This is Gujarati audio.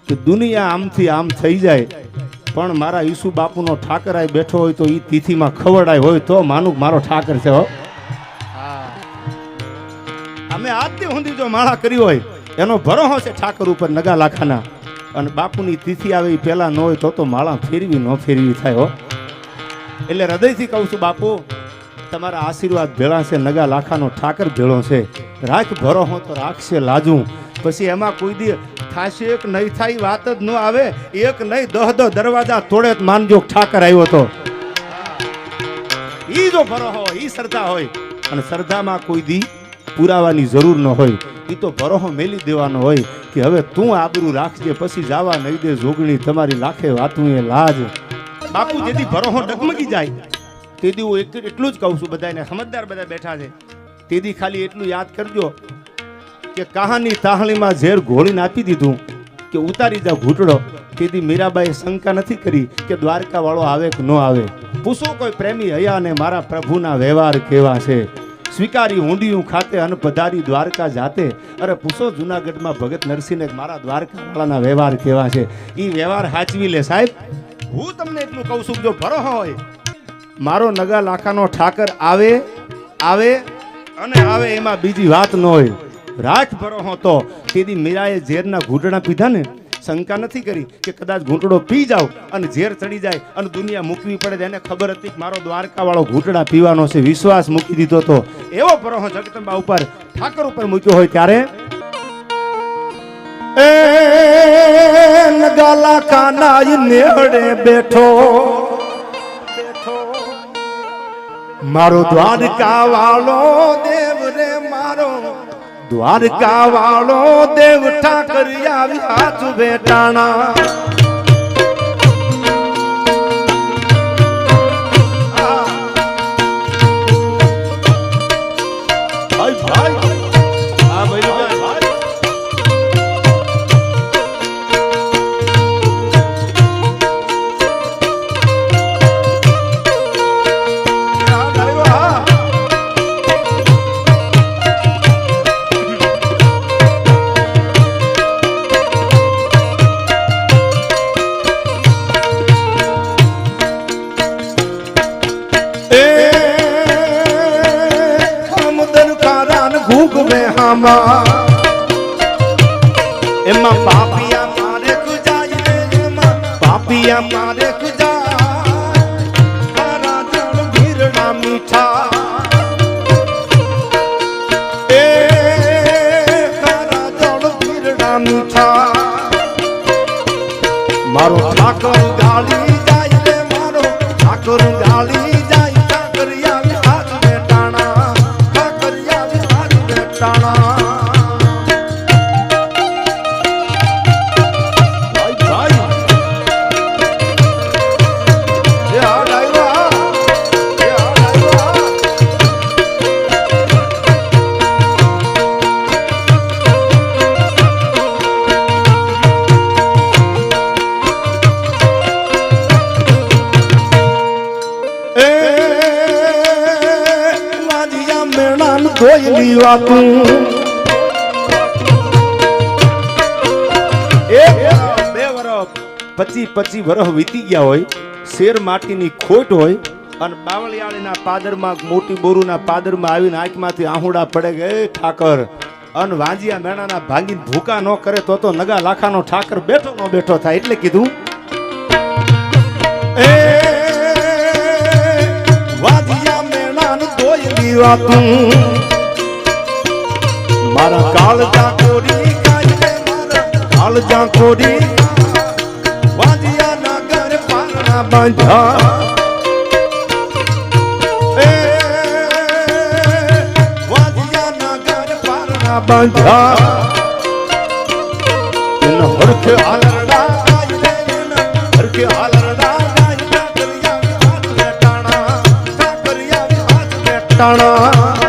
કે દુનિયા આમથી આમ થઈ જાય પણ મારા ઈસુ બાપુનો ઠાકરાય બેઠો હોય તો એ તિથિમાં ખવડાય હોય તો માનું મારો ઠાકર છે હો. અમે આજથી સુધી જો માળા કરી હોય એનો ભરોસો છે ઠાકર ઉપર નગા લાખાના, અને બાપુની તિથિ આવે એ પહેલા ન હોય તો માળા ફેરવી ન ફેરવી થાય હો. એટલે હૃદયથી કહું છું બાપુ તમારા આશીર્વાદ ભેળા છે, નગા લાખાનો ઠાકર ભેળો છે, રાખ ભરોસો તો રાખશે લાજુ. પછી એમાં કોઈ દી થાશે એક નહીં થાય વાત જ ન આવે, એક નહીં 10 દરવાજા તોડે માનજો ઠાકર આવ્યો તો. ઈ જો ભરોસો ઈ શ્રદ્ધા હોય, અને શ્રદ્ધામાં કોઈ દી પુરાવાની જરૂર ન હોય, એ તો ભરોસો મેલી દેવાનો હોય કે હવે તું આબરૂ રાખજે, પછી જાવા નહીં દે જોગણી તમારી લાખે વાતું એ લાજ. બાપુ જેથી ભરોસો ડગમગી જાય તેથી હું એટલું જ કહું છું બધાને, સમજદાર બધા બેઠા છે, તેથી ખાલી એટલું યાદ કરજો કે કહાની તાહળીમાં ઝેર ઘોળીને આપી દીધું કે ઉતારી જા ઘૂંટડો. તેથી મીરાબાઈએ શંકા નથી કરી કે દ્વારકા વાળો આવે કે ન આવે. પૂછો કોઈ પ્રેમી હયા ને મારા પ્રભુના વ્યવહાર કેવા છે, સ્વીકારી ઊંડિયું ખાતે અન પધારી દ્વારકા જાતે. અરે પૂછો જુનાગઢમાં ભગત નરસિંહને મારા દ્વારકા વાળાના વ્યવહાર કેવા છે, એ વ્યવહાર સાચવી લે સાહેબ. હું તમને એટલું કહું છું જો ભરોસો હોય મારો નગા લાખાનો ઠાકર આવે આવે અને આવે, એમાં બીજી વાત ન હોય. રાખ ભરોસો તો તેથી મીરાએ ઝેરના ઘૂંટડા પીધા ને, શંકા નથી કરી કે કદાચ ઘૂંટડો પી જાવ અને ઝેર ચડી જાય અને દુનિયા મૂકવી પડે. એને ખબર હતી કે મારો દ્વારકા વાળો ઘૂંટડા પીવાનો છે, વિશ્વાસ મૂકી દીધો તો. એવો ભરોસો જગદંબા ઉપર ઠાકર ઉપર મૂક્યો હોય ત્યારે નગાલા કાના નેહડે બેઠો મારો દ્વારકા વાળો દેવ રે, મારો દ્વારકા વાળો દેવ ઠાકર આવી હાથ બેટાણા. એમાં પાપિયા મારે જાય, એમાં પાપિયા મારે જાય, તારા જળ ભીરણા મીઠા, એ તારા જળ ભીરણા મીઠા. મારો ઠાકર ગાળી જાય રે, મારો ઠાકર ગાળી જાય, ઠાકર આવી હાથ બેટાણા, ઠાકર આવી હાથ બેટાણા. કોઈની વાતું બે વર્ષ 25 વર્ષ વીતી ગયા હોય, શેર માટીની ખોટ હોય અને બાવળિયાળીના પાદરમાં મોટી બોરુના પાદરમાં આવીને આંખમાંથી આહુડા પડે ગયે ઠાકર અને વાંજિયા મેણાના ભાગીને ભૂકા ન કરે તો નગા લાખાનો ઠાકર બેઠો ન બેઠો થાય. એટલે કીધું એ વાંજિયા મેણાનું કોઈની વાતું મારા કાળજા કોરી કાયદે, મારા કાળજા કોરી વાંજિયા ના ઘર પારણા બાંધા, એ વાંજિયા ના ઘર પારણા બાંધા. એનો હરખે હાલરડા કાયદે, એનો હરખે હાલરડા કાયદે, ઠાકરિયા હાથ બેટાણા, ઠાકરિયા હાથ બેટાણા.